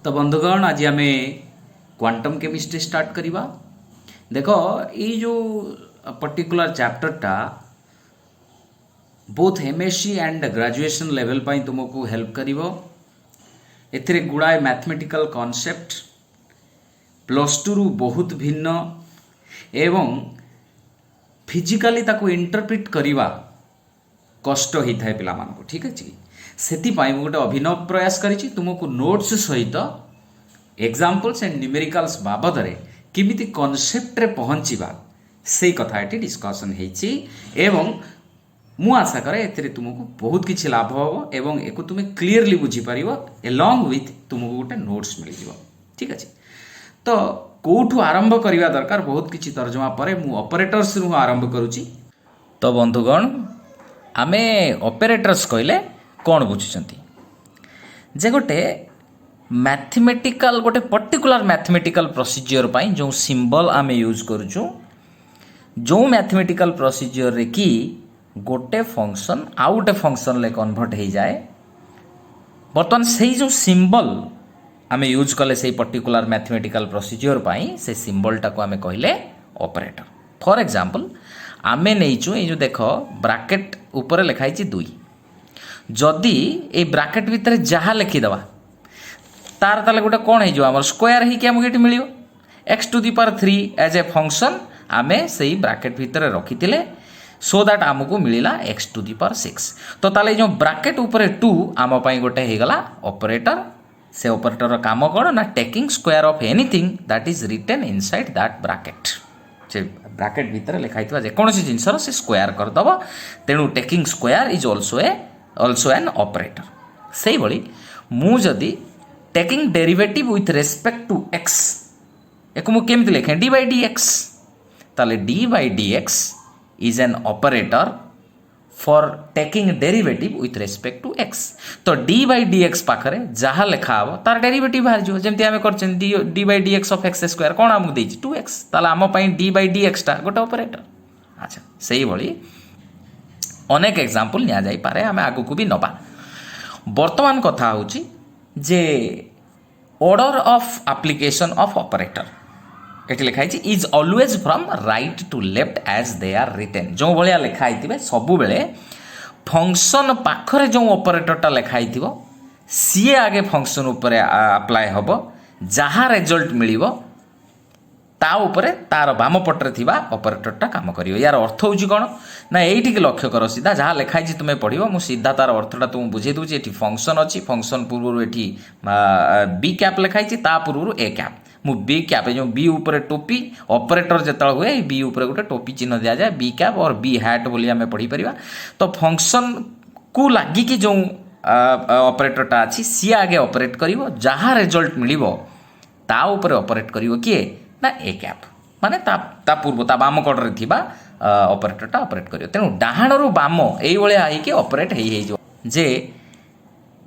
तो बंधुगण आज आम क्वांटम केमिस्ट्री स्टार्ट करवा। देख ये जो पर्टिकुलर चैप्टरटा both MSc and graduation level पाई तुमको हेल्प करिवो। एथिरे गुड़ाए मैथमेटिकल कॉन्सेप्ट प्लस टू रु बहुत भिन्न एवं फिजिकली ताको इंटरप्रिट करवा कष्ट होता है पिला मानको। ठीक अच्छे से गोटे अभिनव प्रयास करी तुमको नोट्स सहित एग्जाम्पल्स एंड न्यूमेरिकल्स बाबद रे किमिति कॉन्सेप्ट रे पहुँचवा से कथा ये डिस्कसन होती एवं मु आशा करे एथिरे तुमको बहुत किछि लाभ हो एवं एको तुम क्लीयरली बुझीपर एलॉन्ग विथ तुमको गोटे नोट्स मिल जाव। ठीक अच्छे तो कौठू आरंभ करवा दरकार बहुत किछि तर्जमा पर मु ऑपरेटर्स रु आरंभ करुच्ची। तो बंधुगण आमे ऑपरेटर्स कहले कौन बुझुचंती जे गोटे मैथमेटिकल गोटे पर्टिकुलर मैथमेटिकल प्रोसीजर पाई जो सिंबल आमे यूज करूचु जो मैथमेटिकल प्रोसीजर रे कि गोटे फंक्शन आउ गोटे फंक्शन ले कन्वर्ट हो जाए बर्तमान से जो सिंबल आमे यूज कले से पर्टिकुलर मैथमेटिकल प्रोसीजर पाई से सिंबलटा को आमे कहले ऑपरेटर। फॉर एग्जांपल आमे नहींचु ये जो देख ब्रैकेट ऊपर लिखाई 2 जदि ये ब्रैकेट भितर जहाँ लिखिदेवा तार ताले गोटे कौन हो स्क्वायर ही आमको ये मिल x⁻³ एज ए फंक्शन आमे से ब्रैकेट भितर रखी सो दैट आमको मिलला x⁶। तो ताले जो ब्रैकेट ऊपर 2 आम पाई गोटे होगला ऑपरेटर। से ऑपरेटर काम कौन ना taking square of anything that is written inside that bracket. से ब्रैकेट भितर लिखाई जेकोसी जिनसर से स्क्वायर करदब तेणु taking square is also an operator. से भली मु जदि taking derivative with respect to x एक मु केमति लिखे d/dx ताले d/dx is an operator for taking derivative with respect to x। तो d/dx पाखरे जहाँ लिखा हम तार डेरिवेटिव बाहर जो जमती आम कर d/dx ऑफ x² कौन आमको देछि 2x ताले आम पई d/dx टा गोटे ऑपरेटर। अच्छा से भली अनेक एग्जांपल निया जाई पारे आम आगु को भी नबा। वर्तमान कथा होची जे order of application of operator ये लिखाई is always from right to left as they are written. जो भाया लिखाई सबु बेले फंक्शन पाखरे जो ऑपरेटरटा लिखाई सी आगे फंक्शन उपर अप्लाई हम जहाँ रिजल्ट मिलिबो ता उपरे तार बाम पटरे थिबा ऑपरेटरटा काम करियो। यार अर्थ होची कोन ना एइठी के लक्ष्य कर सीधा जहाँ लिखाई तुमे पढ़िबो मु सीधा तार अर्थटा तुम बुझे दूची। एठी फंक्शन अछि फंक्शन पूर्व एठी बी कैप लिखाई ता पूर्व ए कैप मु बी कैप जो बी ऊपर टोपी ऑपरेटर जेतल हुए बी ऊपर गोटे टोपी चिन्ह दिया जाए बी कैप और बी हैट बोली आमे पढ़ी परिबा। तो फंक्शन को लागी कि जो ऑपरेटरटा अछि सी आगे ऑपरेट करिवो जहाँ रिजल्ट मिलिबो ता ऊपर ऑपरेट करिवो किए ना ए कैप माने ता पूर्व ता बाम कड़रे थिबा ऑपरेटरटा ऑपरेट करियो। तेणु डाहाण रु बाम एई भलिया आइ कि ऑपरेट हेई जो जे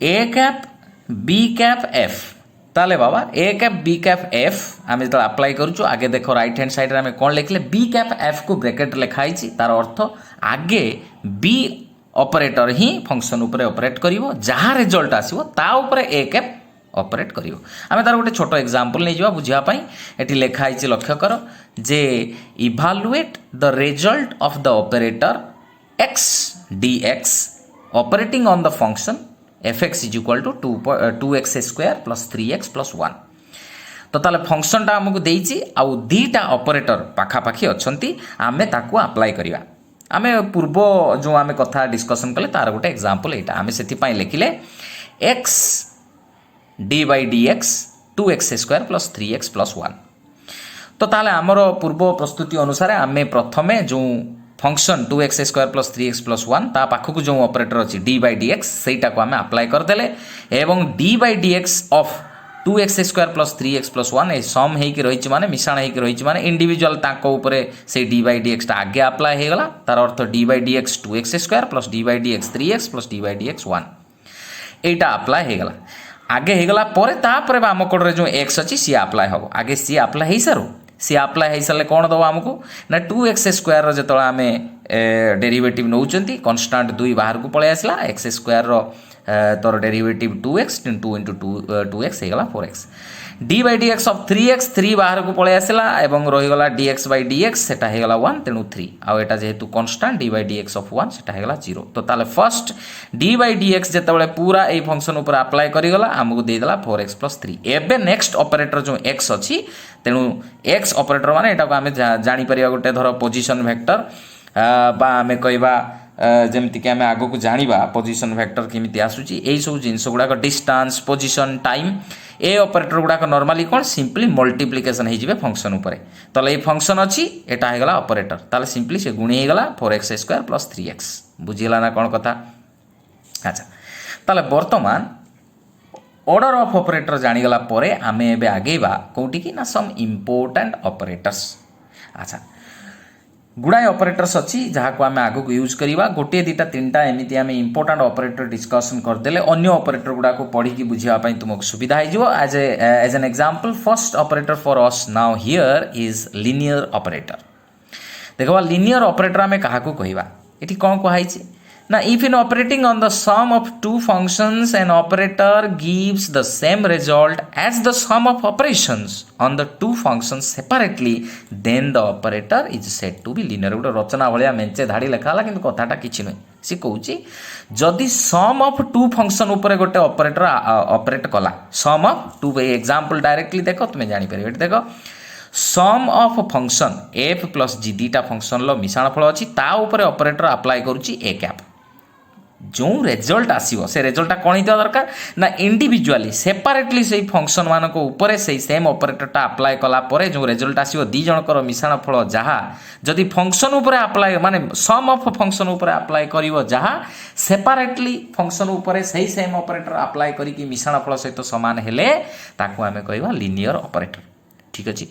A cap B cap F ताले बाबा A cap B cap F आम जो अप्लाई करूँ आगे देख राइट हैंड साइड आम कौन लिखले बी कैप एफ को ब्रैकेट लिखाई तार अर्थ आगे बी ऑपरेटर ही फंक्शन उपर ऑपरेट करिवो जहाँ रिजल्ट आसीबो ता ऊपर ए कैप ऑपरेट करिवो। आम तार गोटे छोट एग्जांपल नहीं जावा बुझापाई एटी लिखाई लक्ष्य कर जे evaluate the result of the operator x dx operating on the function fx is equal to 2x² plus 3x plus 1। तो ताले फंक्शन टा हमको देइछि आउ दीटा ऑपरेटर पाखापाखी अछंती आमे ताकू अप्लाई करिवा। आमे पूर्व जो आमे कथा डिस्कशन कले तार गोटे एग्जांपल एटा आमे सेति पई लिखिले x d/dx 2x² plus 3x plus 1। तो ताले आमर पूर्व प्रस्तुति अनुसार आमे प्रथमे जो function 2x² plus 3x plus 1 ता पाखक जो ऑपरेटर अच्छी d/dx सेटा को आमे अप्लाई करदेले एवं d/dx of 2x² plus 3x plus 1 ए सम हेकि रही माने मिश्रण हेकि रही माने इंडिविजुअल ताको ऊपर से d/dx टा आगे अप्लाई हे गला तार अर्थ d/dx 2x² plus d/dx 3x plus d/dx 1 एटा अप्लाई हे गला आगे हे गला परे तापरे बाम कोडरे जो x अछि सी अप्लाई हो आगे सी अप्लाई हे सारो सी अप्लाई हो सारे कौन दबा आमको ना 2x² जो आम डेरिवेटिव नौचंती कांस्टेंट 2 बाहर को पळे आसला एक्स स्क्वायर रो तोर डेरिवेटिव 2x 2 into 2x हे गला 4x D by D X of 3x 3 बाहर को पळे आसला एवं रहीगला dx बाई dx सेटा हे गला 1 तेणु 3 आ एटा जेहेतु constant D by dx of 1 सेटा हे गला 0 तो ताले फर्स्ट डी बाई dx जेतेबेले पूरा ए फंक्शन ऊपर अप्लाई करी गला हमकु दे देला 4x + 3 एबे नेक्स्ट ऑपरेटर जो x अछि तेणु x ऑपरेटर माने एटा को हमें जानि परिया गोटे धर पोजीशन वेक्टर बा हमें कहबा जमती कि आम आग को जाना पोजिशन वेक्टर केमी आसूची यही सब जिनस गुड़ाक डिस्टेंस पोजिशन टाइम ए ऑपरेटर गुड़ाक नॉर्मली कौन सिंपली मल्टीप्लिकेशन हो फंक्शन उपरे तो ये फंक्शन अच्छी एटा होगा ऑपरेटर ताले सिंपली से गुणी होगा 4x² + 3x बुझीगला ना कौन कथा अच्छा ताले वर्तमान ऑर्डर ऑफ ऑपरेटर जानीगला परे आमे एबे आगेबा कोठी कि ना सम इंपोर्टेंट ऑपरेटर्स अच्छा गुड़ाए ऑपरेटर्स अच्छी जहाँ को आम आग को यूज करवा गोटे दुटा तीन टा एमती आम इंपोर्टेंट ऑपरेटर डिस्कसन करदे अन्य ऑपरेटर गुड़ा को पढ़ी बुझापी तुमको सुविधा हो as an example first operator for us now here is linear operator देखो लिनियर ऑपरेटर आम क्या कहवा ये कौन कहुई ना if in operating on the sum of two functions an operator gives the same result as the sum of operations on the two functions separately then the operator is said to be linear गोटे रचना भाया मेंचे धाड़ी लिखाला कि कथाटा किसी नुहे सी कहूँ जदि सम of to function उपर गोटे operator operate कला sum of two example directly देख तुम्हें जापर देख sum of function F plus G दीटा फंक्शन मिशाण फल अच्छी ताऊपर ऑपरेटर अप्लाई करुच्ची ए कैप जो रिजल्ट आसो से रिजल्टा कौन होता दरकार ना इंडिविजुअली सेपरेटली से फंक्शन मान ऊपर से सेम ऑपरेटरटा अप्लाई कला परे जो रिजल्ट आसो दी जनकर मिशाण फल जहाँ जदि फंक्शन उपर अप्लाई माने सम ऑफ फंक्शन उपर अप्लाई करिवो जहाँ सेपरेटली फंक्शन उपर से सेम ऑपरेटर अप्लाई करिकी मिशाण फल सहित समान हेले ताकू आमे कहवा लिनियर ऑपरेटर ठीक अच्छे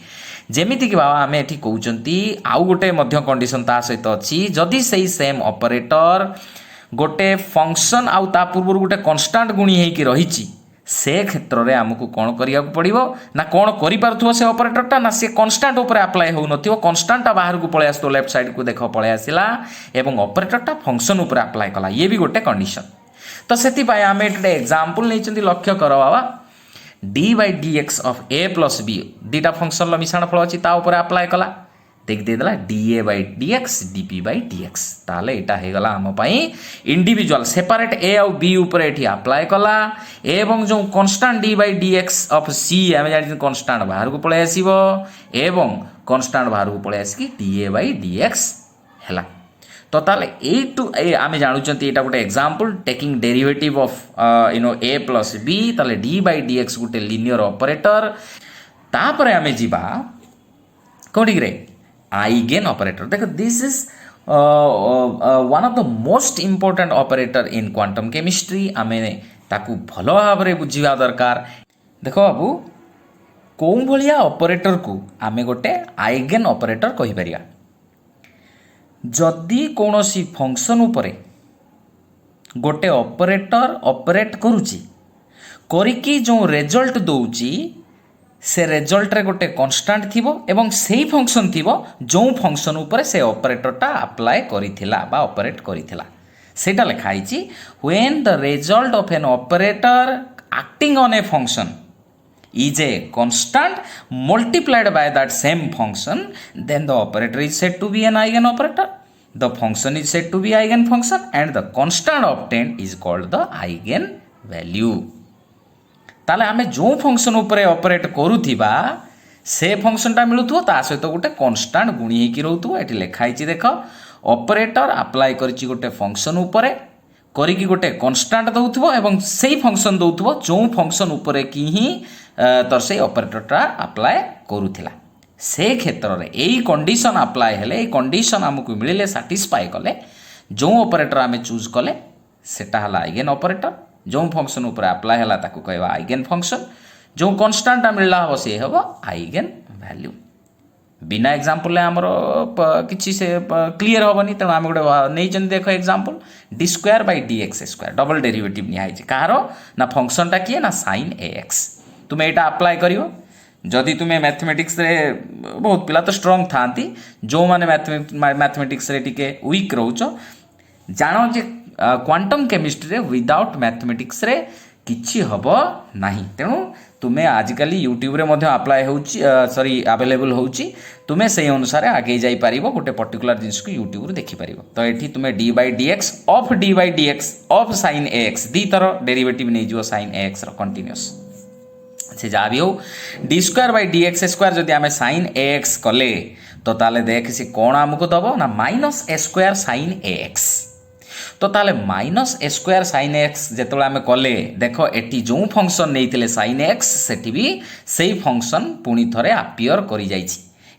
जमीती कि बाबा आम ये कहते आउ गोटे कंडीशन ता सहित अच्छी जदि से सेम ऑपरेटर गोटे फंक्शन आउ ता पूर्व गोटे कन्स्टांट गुणी होगी रही से क्षेत्र में आमको कौन करिया पड़ो ना कौन कर से ऑपरेटरटा ना से कन्स्टांट उपर अप्लाई हो कन्स्टांटा बाहर को पलि आस लेफ्ट साइड को देख पलि आसला एवं ऑपरेटरटा फंक्शन उपर अप्लाई कला ये भी गोटे कंडीशन तो से आम ये एग्जांपल नहीं लक्ष्य कर बाबा D by D X of A plus B दीटा फंक्शन मिशाण फल अच्छी ताऊपर अप्लाई कला देख देदेला D A by D X D P by D X ताले एटा हो गला आम इंडिविजुअल सेपरेट ए आउ बी उपर एठी अप्लाई कला एवं जो constant D by D X of C आम जानी कन्स्टांट बाहर को पलि आसो एवं कन्स्टांट बाहर को पलि आसिकी D A by D X है तो ताले आम जानूँ यहाँ गोटे example taking derivative of A plus B ताले डी बाई डी एक्स गोटे लिनियर ऑपरेटर तापर आम जीवा कौटी रे आइगेन ऑपरेटर देख this is one of the most important operator in quantum chemistry आम ताकू भल भाव में बुझा दरकार देख बाबू कौ भाया ऑपरेटर को आम गोटे आइगेन ऑपरेटर कहीपर जदि कौन सी फंक्शन उपरे गोटे ऑपरेटर ऑपरेट करुची करिकी जो रिजल्ट दौची से रिजल्ट रे गोटे कांस्टेंट थिबो एवं सेही फंक्शन थिबो जो फंक्शन उपरे से ऑपरेटरटा अप्लाई करिथिला बा ऑपरेट करिथिला सेटा लिखा आइची when the result of an operator acting on a function is a constant multiplied by that same function, then the operator is said to be an eigen operator. The function is said to be eigen function and the constant obtained is called the eigen value. ताले आमे जो function उपरे operate करूथिबा से फंक्शनटा मिलुथो ता सहित गोटे constant गुणी हेकी रहउथो एठी लेखा आइची देख ऑपरेटर अप्लाई करिची गोटे फंक्शन उपरे करिकी गोटे कांस्टेंट दउथबो एवं सेही फंक्शन दउथबो जो फंक्शन उपरे की ही तर से ऑपरेटरटा अप्लाई करूथिला से क्षेत्र में यही कंडीशन अप्लाई हेले यही कंडीशन आमको मिले साटिस्फाई कले जो ऑपरेटर आमे चूज कले सेटा हला आइगेन ऑपरेटर जो फंक्शन ऊपर अप्लाई हला ताको कहवा आइगेन फंक्शन जो कांस्टेंट मिलला हो से हबो आइगेन वैल्यू बिना एग्जांपल आमर किछि से क्लियर होबनी तेणु आम गोटे नहीं देख example D square by D X square double derivative निया कहार ना फंक्शनटा किए ना साइन ए एक्स तुम्हें यहाँ अप्लाई कर जदि तुम्हें मैथमेटिक्स रे बहुत पिला तो स्ट्रंग थांती जो माने मैथमेटिक्स रे टिके वीक रोच जानो जे क्वांटम केमिस्ट्री रे विदाउट मैथमेटिक्स रे किछि हबो नाही। तेणु तुम्हें आजिकल यूट्यूब रे मध्य अप्लाई होउची सॉरी अवेलेबल होउची तुम्हें से अनुसार आगे जाई पारिबो गोटे पर्टिकुलर जिनिस को यूट्यूब रे देखि पारिबो। तो एठी तुम्हें D by D X of sine A X दी तरह डेरिवेटिव नै जो साइन ए एक्स रो कंटीन्यूअस से जहाँ भी हो D square by D X square जदि आम साइन ए एक्स कले तो ताले देख से कौन आमको दब ना minus A square sine A x. तो ताले माइनस ए स्क्वायर साइन एक्स जो आम कले देख एटी जो फंक्शन नहीं साइन एक्स सेठी भी से फंक्शन पुणी थे आपियर कर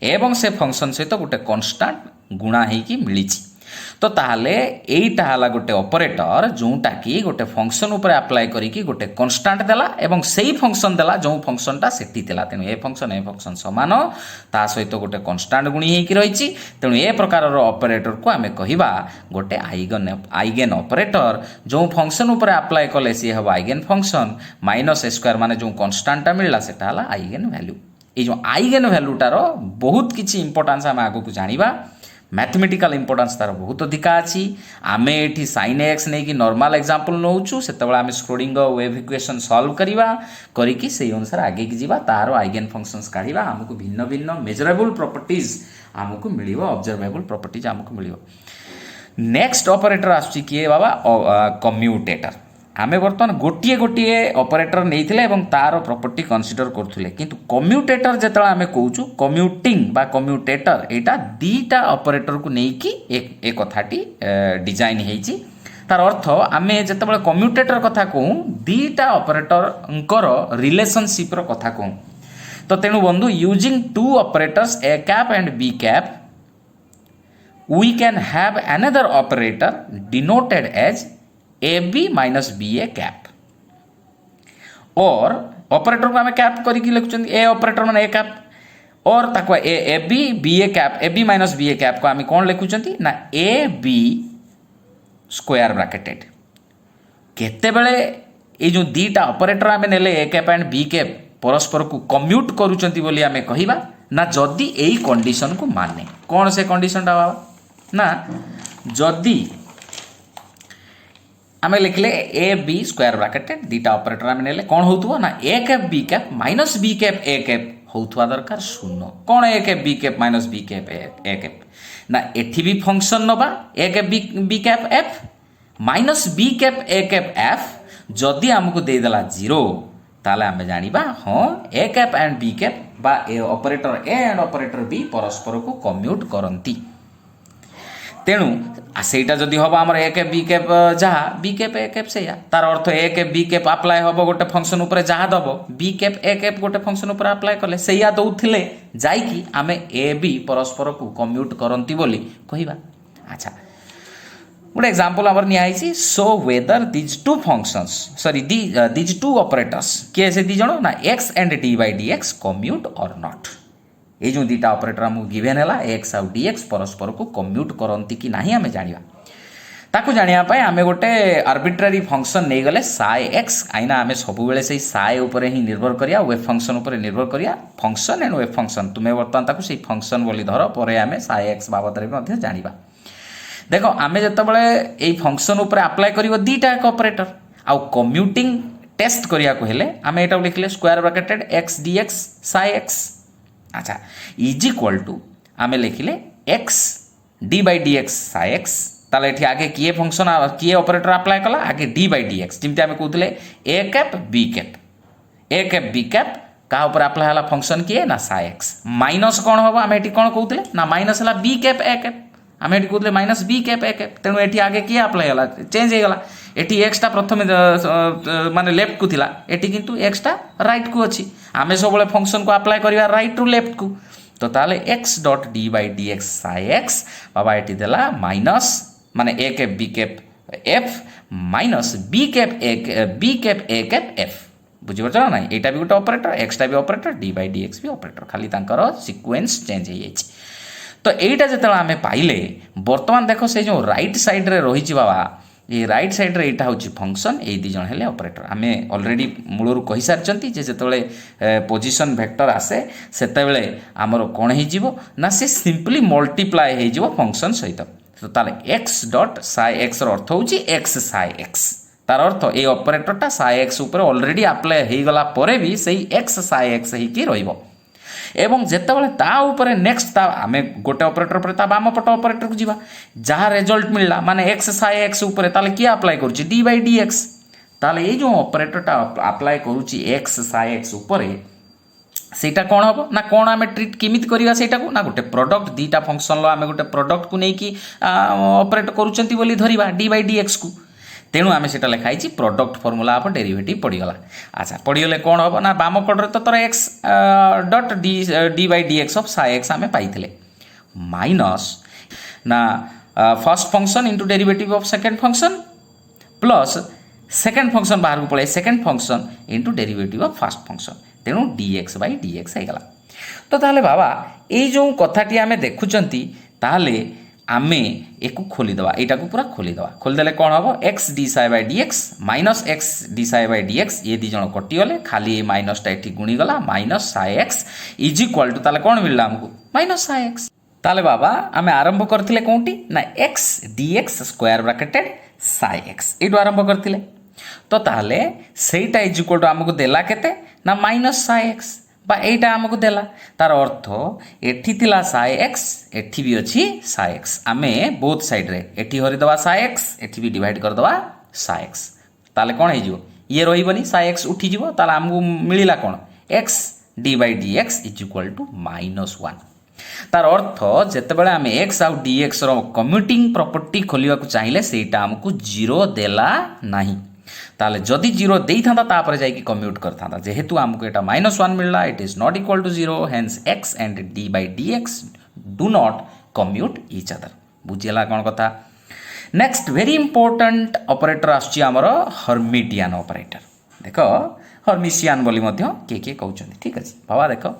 एवं से फंक्शन सहित गोटे कन्स्टांट गुणा होगी मिली। तो ताहले एटा हला गोटे ऑपरेटर जोटा कि गोटे फंक्शन ऊपर अप्लाई करिकी गोटे कांस्टेंट देला एवं सेही फंक्शन देला जो फंक्शनटा सेठी देला। तेणु ए फंक्शन समान ता सहित गोटे कांस्टेंट गुणी हेकी रहिछि। तेणु ए प्रकार ऑपरेटर को आमे कहिबा गोटे आइगेन ऑपरेटर जो फंक्शन ऊपर अप्लाई कले सी हबो आइगेन फंक्शन माइनस ए स्क्वायर माने जो कांस्टेंटटा मिलला सेटा हला आइगेन वैल्यू। ए जो आइगेन वैल्यूटार बहुत किछि इंपोर्टेंस आमे आगो को जानिबा मैथमेटिकल इंपोर्टेंस तार बहुत अधिका अच्छी। आमे एठी साइन एक्स नहीं कि नॉर्मल एग्जांपल नौचु से आमे स्क्रोडिंगर वेव इक्वेशन सॉल्व करिवा करिकी से अनुसार आगे की जीवा तार आइगेन फंक्शंस काढिबा हमको भिन्न भिन्न मेजरेबल प्रॉपर्टीज हमको मिलिबो ऑब्जर्वेबल प्रॉपर्टीज हमको मिलिबो। नेक्स्ट ऑपरेटर आछी किए बाबा कम्यूटेटर। आमे बर्तमान गोटिए गोटिए ऑपरेटर नहीं एवं तार प्रॉपर्टी कंसीडर करथुले किंतु कम्यूटेटर जेतला आमे कहूछु कम्यूटिंग बा कम्यूटेटर एटा दीटा ऑपरेटर को नेकी एक कथाटी डिजाइन हेची। तार अर्थ आमे जेतबेले कम्यूटेटर कथा कहूँ दीटा ऑपरेटर रिलेशनशिप रो कथा कहूँ। तो तेणु बंधु using two operators A cap and B cap we can have another operator denoted as A B minus B A cap. और ऑपरेटर को हमें कैप करके लिखुं ए ऑपरेटर माने ए कैप और ताको A B A cap A B minus B A cap को हमें कौन लिखुं ना ए बी स्क्वायर ब्रैकेटेड। केते बेले ये जो दीटा ऑपरेटर आमे नेले ए कैप एंड बी कैप परस्पर को कम्यूट करूचंती बोली आमे कहिबा ना जदी एई कंडीशन को माने। कौन से कंडीशन टा बाबा ना जदी आमे लिखले ए बी स्क्वायर ब्रैकेटेड दीटा ऑपरेटर आमे नेले कौन होतुवा ना A cap B cap minus B cap A cap होतुवा दरकार शून्य। कौन ए cap B cap minus B cap A कैप ना एठी भी फंक्शन नबा A cap B cap F minus B cap A cap F जदि हमको दे देला 0 ताले आमे जानिबा हां A cap and B cap बा ए operator A and operator B परस्पर को कम्यूट करंती। तेणु सेटा जदि हम आम ए कैप बी कैप जहाँ बी कैप ए कैप से तार अर्थ A cap B cap apply हम गोटे फंक्शन उपर जहाँ दब बी कैप ए कैप गोटे फंक्शन उपर अप्लाई कले से दौले जाइकी आम ए बी परस्पर को कम्यूट करती बोली कहवा। अच्छा गोटे एग्जांपल आमर निहाई so whether these two functions sorry these two operators किए से दी जण ना X and D by D X commute और नॉट। ये जो दीटा ऑपरेटर आमको गिवेन है एक्स आउ डी एक्स परस्पर को कम्यूट करती कि नहीं आम जाना ताकू जानापी आम गोटे आर्बिट्रारी फंक्शन नहीं गले साए एक्स कहीं आम सब से साए उपर ही निर्भर करिया वेब फंक्शन उपर निर्भर करिया फंक्शन एंड वेब फंक्शन तुम्हें बर्तमान से फंक्शन बोली धर पर आम साए एक्स बाबद में जाना। देख आम जितेबाला ये फंक्शन उपर अप्लाई कर दीटा एक ऑपरेटर आउ कम्यूटिंग टेस्ट करिया को हेले आम एटा लिखले square bracketed X D X psi X. अच्छा इज इक्वल टू आम लिखिले X D by D X psi X ताले एठी आगे किए फंक्शन किए ऑपरेटर अप्लाई कला आगे डी बाई डी एक्स जमी आम कहते ए कैप बी कैप क्या ऊपर अप्लाई है फंक्शन किए ना साए एक्स माइनस कौन हम आम ये कौन कहते ना माइनस है बी कैप ए कैप आम ये कहते minus B cap A cap. तेणु ये आगे किए अप्लाई है चेंज होगा एटी एक्सटा प्रथम माने लेफ्ट को थिला एटी किंतु एक्सटा राइट को अच्छी आम सब फंक्शन को अप्लाई करिया राइट टू लेफ्ट को। तो ताले X dot D by D X psi X बाबा ये देला माइनस माने A cap B cap F minus B cap A cap F बुझीपार ना यहाँ भी गोटे ऑपरेटर एक्सटा भी operator D by D X भी ऑपरेटर खाली तांकर सीक्वेंस चेंज हो जाए। तो यहीटा जो आम पाइले बर्तमान देख से जो राइट साइड रे रही बाबा ये राइट साइड रे एटा होची फंक्शन ए दी जण हेले ऑपरेटर आमे ऑलरेडी मूलरू कहि सारचंती जे जेतबेले पोजीशन वेक्टर आसे सेतेबेले हमर कोन हे जीवो ना से सिंपली मल्टीप्लाई हे जीवो फंक्शन सहित तो ताले x डॉट साई x रो अर्थ होची x साई x तार अर्थ ए ऑपरेटरटा साई x ऊपर ऑलरेडी अप्लाई हे गला परे भी सही x साई x ही की रहइबो एवं जेतेबेले ता ऊपर नेक्स्ट ता आमे गोटे ऑपरेटर पर ता बाम पट ऑपरेटर को जीवा जहाँ रिजल्ट मिलला माने x साई x ऊपर ताले की अप्लाई करूची d बाय dx ताले ए जो ऑपरेटरटा अप्लाई करूची x साई x ऊपर सेटा कोन हबो ना कोन आमे ट्रीट किमित करिवा सेटा को ना गोटे प्रोडक्ट दीटा फंक्शन लो आमे गोटे प्रोडक्ट को नै की ऑपरेट करूचंती बोली धरिबा d बाय dx को तेणु आम से लिखाई प्रोडक्ट फर्मूला आप डेरिवेटिव पड़गला अच्छा पड़गले कौन हम ना बाम कड़े तो तोर x dot D by D X of Sai x आम पाई माइनस ना first function into derivative of second function plus second function बाहर को पड़े second function into derivative of first function तेणु dx बाई dx होगा तो ताले बाबा ये जो कथाटी आम देखुंती ताले आमे एक खोलीदे यहाँ को पूरा खोलीदे खोलीदे कौन हम X D psi by D X minus X D psi by D X ये दिज कटिगले खाली माइनसटा ये गुणीगला minus psi X is equal to ताले कौन मिलला हमको माइनस साई एक्स ताले बाबा आमे आरंभ करथिले कोंटी ना x D X square bracketed Sai x ये आरंभ करथिले तो ताले सेटा इज इक्वाल टू हमको देला केते ना माइनस साई एक्स बा एटा हमको देला तार अर्थ एठी थिला साई एक्स एठी भी अछि साई एक्स आमे बोथ साइड रे एठी हरि दवा साई एक्स एठी भी डिवाइड कर दवा साई एक्स ताले कोन हे जिवो ये रहिबनी साई एक्स उठी जिवो ताले हमको मिलिला कोन x d by dx is equal to -1 तार अर्थ जेतेबेले आमे x आउ dx रो कम्यूटिंग प्रॉपर्टी खोलिबा को चाहिए सेटा हमको 0 देला नाही ताले जदि 0 देई थांदा तापर जाई कि कम्यूट कर थांदा जेहेतु हमको एटा -1 मिलला it is not equal to 0 hence x and d by dx do not commute each other बुझिला कोन कथा नेक्स्ट वेरी इंपोर्टेंट ऑपरेटर आछी हमरो हर्मिटियन ऑपरेटर देखो हर्मिशियन बोली मध्य के कहउछन्ती ठीक अछि बाबा देखो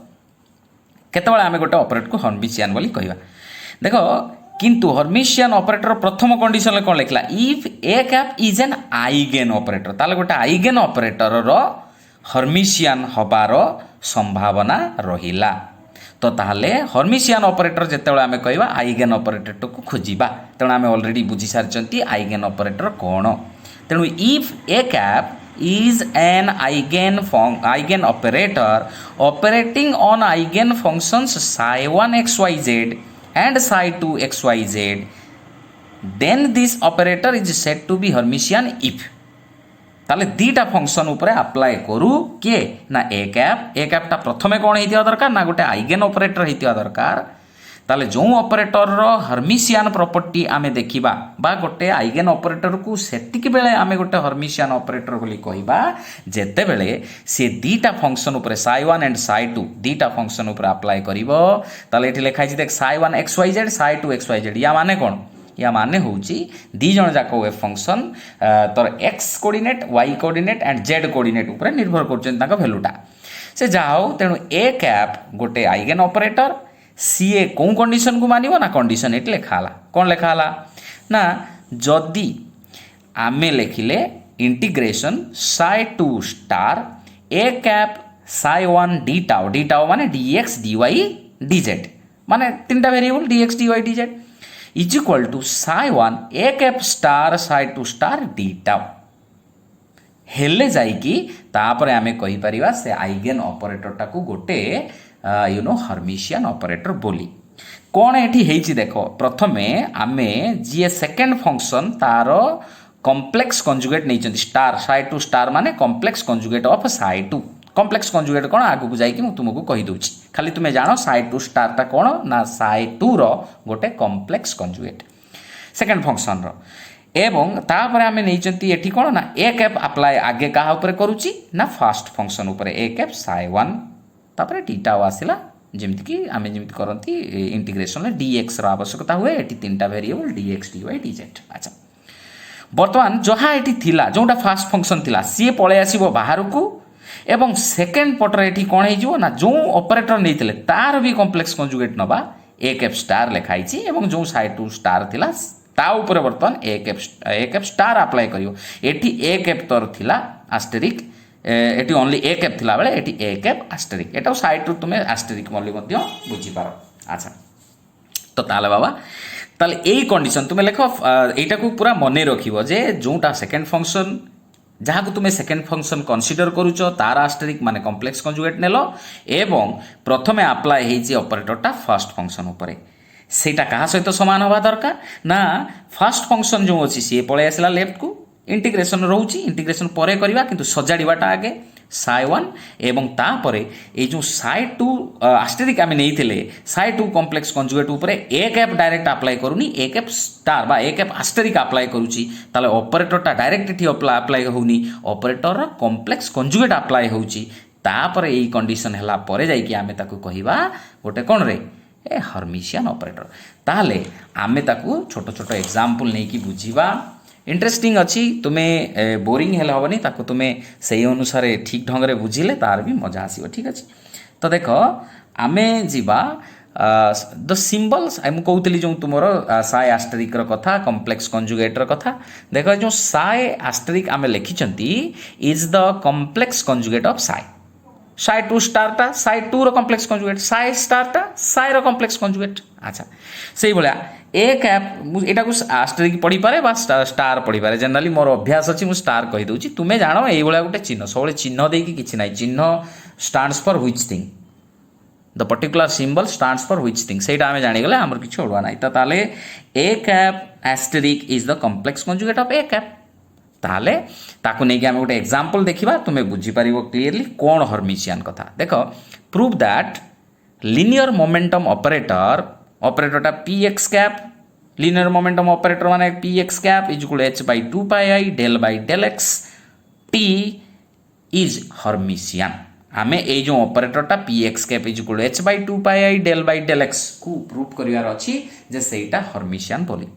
केतबेला आमे गोटे ऑपरेटर को हर्मिशियन बोली कहबा देखो किंतु हर्मिशियन ऑपरेटर प्रथम कंडीशन ले कोन लिखला if A cap is an eigen operator ताले गोटे आइगेन ऑपरेटर रो हर्मिशियन हबारो संभावना रहिला तो ताहले हर्मिशियन ऑपरेटर जेतेबेला आमे कहबा आइगेन ऑपरेटर को खोजिबा तेणु आमे ऑलरेडी बुझी सारचंती आइगेन ऑपरेटर कोन तेणु if A cap is an eigen operator operating on eigen functions psi1 xyz and psi2 xyz then this operator is said to be Hermitian if ताले दीटा function उपरे apply करू के ना ए कैप टा प्रथमे कोन हेतिया दरकार ना गोटे आइगेन ऑपरेटर हेतिया दरकार ताले जो ऑपरेटर रो हर्मिशियन प्रॉपर्टी आमे देखिबा बा गोटे आइगेन ऑपरेटर को सेटिक बेले आमे गोटे हर्मिशियन ऑपरेटर बोली कहिबा जेते बेले से दीटा फंक्शन उपरे psi1 एंड psi2 दीटा फंक्शन उपरे अप्लाई करिवो ताले एठी लिखाइ छै देख psi1 xyz psi2 xyz या माने कोन या माने होउची दी जण जाको वे फंक्शन तोर x coordinate y coordinate and z coordinate उपरे निर्भर करछन ताका वैल्यूटा से जाओ तेनु ए कैप गोटे आइगेन ऑपरेटर सीए कौन कंडीशन को मानिबो ना कंडीशन एट लेखाला कौन लेखाला ना जदि आमे लेखिले integration psi2 star A cap psi1 d tau माने dx dy dz माने तीनटा variable dx dy dz is equal to psi1 A cap star psi2 star d tau हेले जाई कि तापरे आमे कहि परिबा से आइगेन ऑपरेटर टाकू गोटे हर्मिशियन ऑपरेटर बोली कौन एठी हेची देखो प्रथमे आमे जी सेकेंड फंक्शन तारो कॉम्प्लेक्स कंजुगेट नहीं चंदी स्टार psi2 स्टार माने complex conjugate of psi2 complex conjugate कोन आगु को जाई कि मु तुमको कहि दोची खाली तुमे जानो psi2 स्टार ता कोन ना psi2 रो गोटे कॉम्प्लेक्स कंजुगेट सेकेंड फंक्शन रो एवं तापर आमे नहीं चंती एठी कोन ना ए कैप अप्लाई आगे का ऊपर करूची ना फर्स्ट फंक्शन ऊपर ए कैप psi1 तापर टीटा आसला जेमति कि आमे जेमति करंती इंटीग्रेशन ले dx रो आवश्यकता हुए एटी तीनटा वेरिएबल dx dy dz अच्छा वर्तमान जहा एटी थिला जोटा फर्स्ट फंक्शन थिला सी पळे आसीबो बाहर को एवं सेकेंड पटर एटी कोन हे जिवो ना जो ऑपरेटर नैतिले तार भी कॉम्प्लेक्स कंजुगेट नबा ए कैप स्टार लिखाई छि एवं जो psi2 स्टार थिला ता ऊपर बर्तमान ए कैप स्टार अप्लाई करियो एठी ए कैप तोर थिला आस्टेरिक एटी ओनली ए कैप थिला बेले एटी ए कैप आस्टेरिक एटा साइड रु तुमे आस्टेरिक मल्ली मध्य बुझी पारो। अच्छा तो ताले बाबा ताले एई कंडीशन तुमे लेखो एटा को पूरा मने रखिबो जे जोटा सेकंड फंक्शन जहाँ को तुम्हें सेकेंड फंक्शन कनसीडर करुच तार आस्टेरिक माने कॉम्प्लेक्स कंजुगेट नेलो एवं प्रथमे अप्लाई होइछि ऑपरेटरटा फर्स्ट फंक्शन उपरे सेटा कहा सहित समान होबा दरकार ना फर्स्ट फंक्शन जो अछि सी पळे आसला लेफ्ट को इंटीग्रेशन रहउछि इंटीग्रेशन परे करबा किंतु सजाडिबाटा आगे साइ 1 एवं तापरे ए जो साइ 2 आस्टेरिक आमे नेइथिले साइ 2 कॉम्प्लेक्स कंजुगेट उपरे A cap direct apply करूनी A cap star बा ए कैप आस्टेरिक अप्लाई करूची ताले ऑपरेटरटा डायरेक्ट इठी अप्लाई होउनी ऑपरेटर रा कॉम्प्लेक्स कंजुगेट अप्लाई होउची तापरे एई कंडीशन हला परे जाई कि आमे ताकू कहिबा गोटे कोन रे ए हर्मिशियन ऑपरेटर ताले आमे ताकू छोटो छोटो एग्जांपल नै कि बुझीबा इंटरेस्टिंग अच्छी तुम्हें बोरिंग हेल्ले हेनी ताको तुम्हें से अनुसार ठीक ढंग से बुझिले तार भी मजा आसो ठीक अच्छे। तो देख आमे जीवा द सिम्बल्स मुझे कहूली जो तुम साए आस्टेरिक कथा कॉम्प्लेक्स कंजुगेटर कथा देख जो साए आस्टेरिक आमे लिखिंट is the complex conjugate of psi psi 2 स्टारटा साइ 2 रो कॉम्प्लेक्स कंजुगेट साइ स्टारटा साइ रो कॉम्प्लेक्स कंजुगेट। अच्छा से भाया ए कैप एटा को आस्टेरिक पढ़ी पारे बा स्टार पढ़ी पारे जनरली मोर अभ्यास अच्छी मुझे स्टार कही दूची तुम्हें जानो ये भाया गोटे चिन्ह सब चिन्ह देकी किछि नाही चिन्ह stands for which thing the particular symbol stands for which thing सेटा आमे जानि गले हमर किछि ओडवा नाही ताले A cap asterisk is the complex conjugate of A cap ताले ताकू नहीं कि आमे गोटे एग्जांपल देखिबा तुमे बुझी पारिबो क्लियरली कोन हर्मिशियन कथा देखो प्रूव दैट लिनियर मोमेंटम ऑपरेटरटा px cap linear momentum operator माने px cap is equal h by 2 pi I del by del x t is Hermitian आमे ए जो ऑपरेटरटा px cap is equal h by 2 pi I del by del x को prove करिवार अछि जे सेटा Hermitian बोली।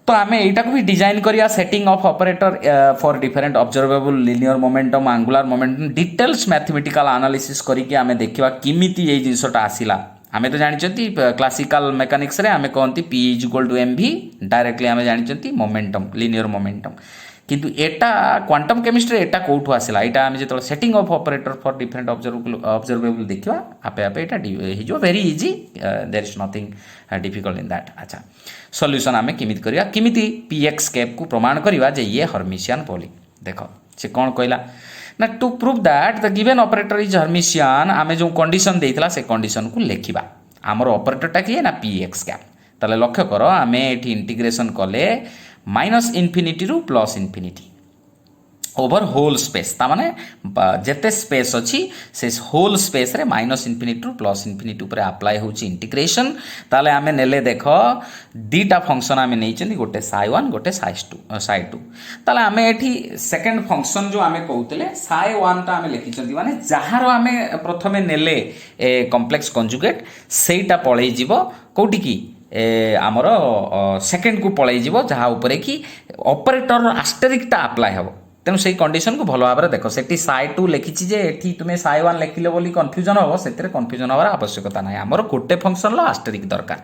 तो आम यहाँ भी डिजाइन करिया setting of operator for different observable linear momentum angular momentum details mathematical analysis करके आम देखा किमिति ये जिनसटा आसिला आमे तो जानी क्लासिकल मेकानिक्स रे आमे कहती P is equal to M V directly आमे जानी मोमेंटम लिनियर मोमेंटम किंतु एटा क्वांटम केमिस्ट्री एटा कोठू आसिला एटा आमे जेतल setting of operator for different observable देखिबा आपे आपे एटा हिजो very easy there is nothing difficult in that. अच्छा सॉल्यूशन आमे किमित करिया किमिति px कैप को प्रमाण करिवा जे ये हर्मिशियन बोली देखो से कोन कहला ना to prove that the given operator is Hermitian आमे जो कंडीशन देइतला से कंडीशन को लेखिबा हमर ऑपरेटरटा किए ना px कैप ताले लक्ष्य करो आमे एठी इंटीग्रेशन कले माइनस इनफिनिटी रु plus infinity over whole space ता माने जेते स्पेस अछि से होल स्पेस रे माइनस इनफिनिटी रु प्लस इनफिनिटी ऊपर अप्लाई होची इंटीग्रेशन ताले आमे नेले देखो दीटा फंक्शन आमे नेइचंदी गोटे साइ 1 गोटे साइ 2 ताले आमे एठी सेकंड फंक्शन जो आमे कहउतले साइ 1 ता आमे लिखिचंदी माने जहारो आमे प्रथमे नेले कॉम्प्लेक्स कंजुगेट सेटा पळेई जीवो कोठी की आमर सेकेंड को पळेई जीवो जहा ऊपर की ऑपरेटर आस्टेरिक ता अप्लाई हो तेणु से कंडीशन को भल भाव देख से साइ 2 लिखी जे एठी तुम्हें साइ 1 लिखिले बोली कन्फ्यूजन हम से कन्फ्यूजन हमार आवश्यकता ना आमर गोटे फंक्शन आस्टेरिक दरकार।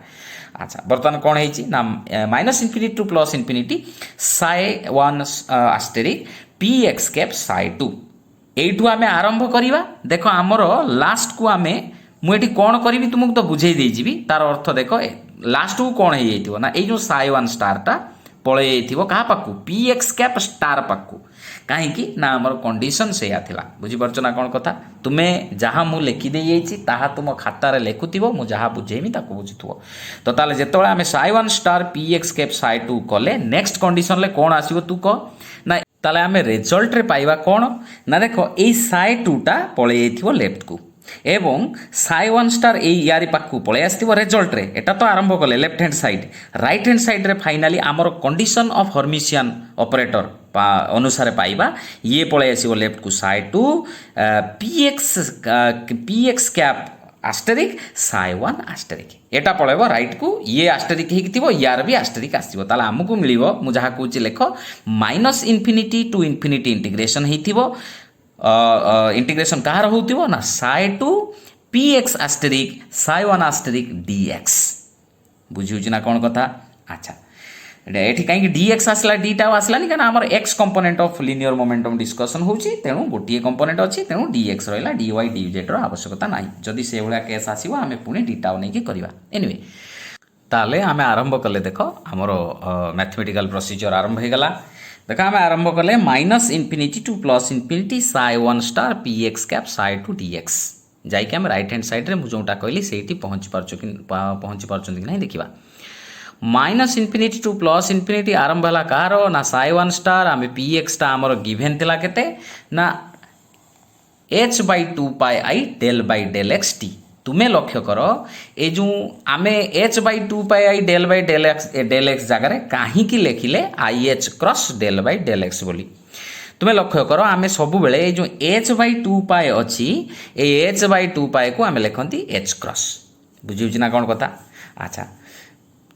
अच्छा बर्तमान कौन है ना minus infinity to plus infinity psi 1 asterisk px cap psi 2 एठू आमे आरंभ करिवा देखो आमर लास्ट को आमे मुझे कौन करी तुमको तो बुझे देजी तार अर्थ देख लास्ट को कौन हो ना ये जो साइ 1 स्टारटा पलि क्या पाकू px कैप स्टार पाकू कहीं ना आमर कंडीशन से बुझीपार ना कौन कथा तुम्हें जहाँ मुझे लिखिदे तुम खातार लिखुव मुझे जहाँ बुझेमी बुझुव तो ताले जिते आम साइ 1 स्टार px कैप साइ 2 कले नेक्स्ट कंडीशन ले कौन आसो तू कह ना ताले आम रिजल्ट रे पाइबा कौन ना देख ये साइ 2 टा पलि लेफ्ट को एवं साइ 1 स्टार यारी पाखु पलि आसो रिजल्ट रे एटा तो आरंभ कले left hand side right hand side रे फाइनाली आमर कंडीशन ऑफ हर्मिशियन ऑपरेटर अनुसार पाइबा ये पलि आसो लेफ्ट को साइ 2 px कैप आस्टेरिक साइ 1 आस्टेरिक एटा पळेबो राइट को ये आस्टेरिक हिकथिबो यार भी आस्टेरिक आसीबो ताले हमकु मिलिबो मु जहा कहूची लेख minus infinity to infinity integration हिथिबो इंटीग्रेशन कहार होतिबो ना साइ 2 px आस्टेरिक साइ 1 आस्टेरिक dx बुझिउची ना कोन कथा। अच्छा एठी कहीं dx आसला dटा आसलानी कारण आमर x component of linear momentum discussion होउची तेणु गोटे कंपोनेंट अछि तेणु dx रहिला dy dz रो आवश्यकता नाही जदि से भलिया केस आसीबो आमे पुनी dटा नै कि करबा एनीवे ताले आमे आरंभ कले देखो हमरो मैथमेटिकल प्रोसीजर आरंभ हे गला देखा आमे आरंभ कले minus infinity to plus infinity psi 1 star px cap psi 2 dx जाई के हम राइट हैंड साइड रे मु जोटा कहली सेठी पहुंच पारछन कि नहीं देखिबा minus infinity to plus infinity आरंभ है कार ना साई 1 स्टार आम पी एक्सटा आमर गिभेन थिला केते ना h by 2 pi i del by del x t तुम्हें लक्ष्य कर ए जो आम h by 2 pi i del x जगार कहीं लिखिले i H cross del by del x बोली तुम्हें लक्ष्य कर आम सब बेले जो एच बाई 2 पाई अच्छी एच बाई 2 पाई को आम लिखती एच क्रॉस बुझी ना कौन कथा अच्छा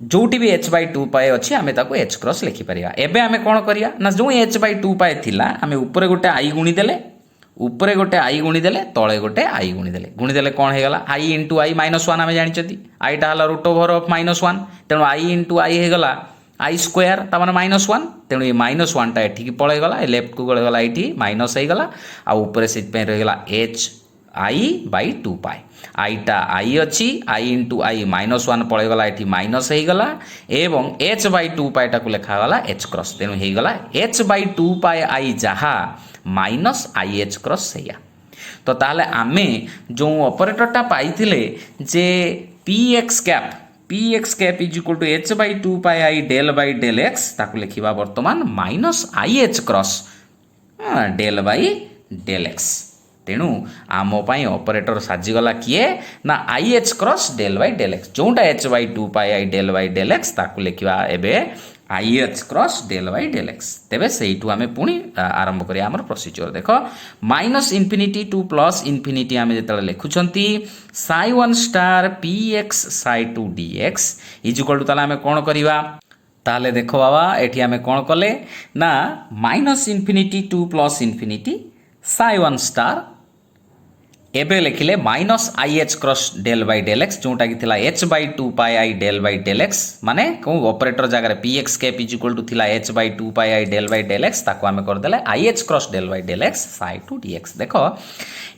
जोटी भी एच बाई 2 पाए अच्छी आम एच क्रॉस लिखिपर एवं आम कौन करिया ना जो एच बाई 2 पाए थिला आम ऊपर गोटे आई गुणीदेले ऊपर गोटे आई गुणीदेले तले गोटे आई गुणीदेले कौन हो गला आई इंटू आई माइनस 1 आम जानते आईटा है रूट ओवर ऑफ -1 तेणु आई इंटू आई होगला आई स्क्वायर तार -1 तेणु ये -1 एठिकी पलैगला लेफ्ट को गला ये माइनस होगला आउे से रहीगला एच आई बाई 2 पाए आईटा आई अच्छी आई इंटू आई -1 पलैगला ये माइनस होगला एवं एच बाई 2 पाएटा को लिखागला एच क्रॉस तेणु होगला एच बाई 2 पाए आई जहा माइनस आई एच क्रॉस से तो ताहले आमे जो ऑपरेटरटा पाइथिले जे p x cap is equal to h by 2 pi i del by del x ताकू लिखिबा वर्तमान minus I H cross del by del x तेणु आम ऑपरेटर साजिगला किए ना i H cross del by del x जोटा h by 2 pi i del by del x ताकू लिखा एवं i H cross del by del x तेबे सेठू आम पुणी आरंभ करिया हमर प्रोसीजर देख minus infinity to plus infinity आम जो लिखुंट psi 1 star P x psi 2 D x is equal to आम कौन करवा ताले देखो बाबा एठी आम कौन कले ना minus infinity to plus infinity psi 1 star एबे लिखिले minus I H cross del by del x जोटा कि थिला h by 2 pi i del by del x माने कौन ऑपरेटर जगह p x cap is equal to थिला h by 2 pi i del by del x ताको आमे कर देले i H cross del by del x psi 2 dx देखो